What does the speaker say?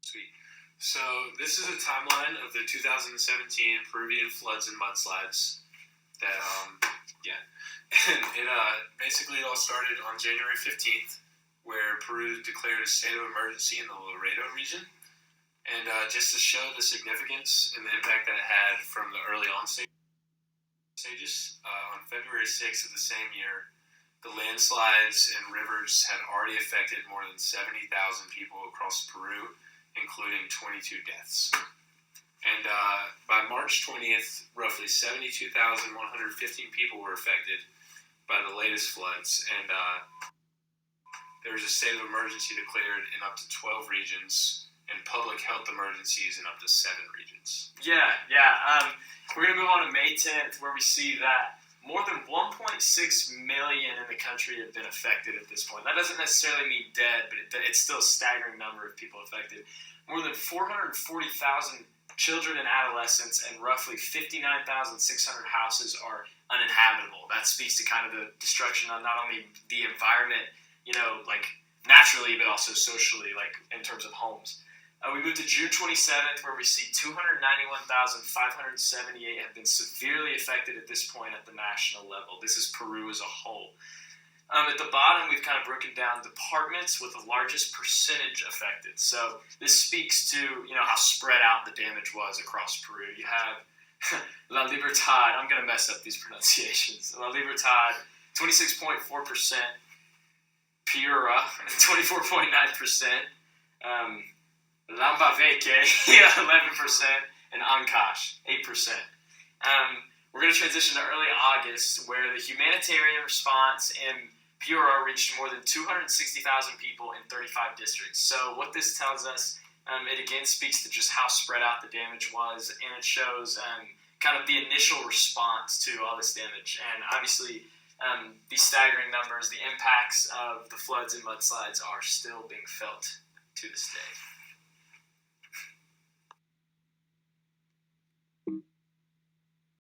Sweet. So this is a timeline of the 2017 Peruvian floods and mudslides. That and basically it all started on January 15th, where Peru declared a state of emergency in the Laredo region. And just to show the significance and the impact that it had from the early on stages, on February 6th of the same year, the landslides and rivers had already affected more than 70,000 people across Peru, including 22 deaths. And by March 20th, roughly 72,115 people were affected by the latest floods, and there was a state of emergency declared in up to 12 regions, and public health emergencies in up to 7 regions. Yeah. We're going to move on to May 10th, where we see that more than 1.6 million in the country have been affected at this point. That doesn't necessarily mean dead, but it's still a staggering number of people affected. More than 440,000 children and adolescents, and roughly 59,600 houses are uninhabitable. That speaks to kind of the destruction of not only the environment, like naturally, but also socially, like in terms of homes. We move to June 27th, where we see 291,578 have been severely affected at this point at the national level. This is Peru as a whole. At the bottom, we've kind of broken down departments with the largest percentage affected. So this speaks to how spread out the damage was across Peru. You have La Libertad. I'm going to mess up these pronunciations. La Libertad, 26.4%. Piura, 24.9%. Lambaveque, 11%. And Ancash, 8%. We're going to transition to early August, where the humanitarian response in Piura reached more than 260,000 people in 35 districts. So what this tells us, it again speaks to just how spread out the damage was, and it shows kind of the initial response to all this damage. And obviously, these staggering numbers, the impacts of the floods and mudslides are still being felt to this day.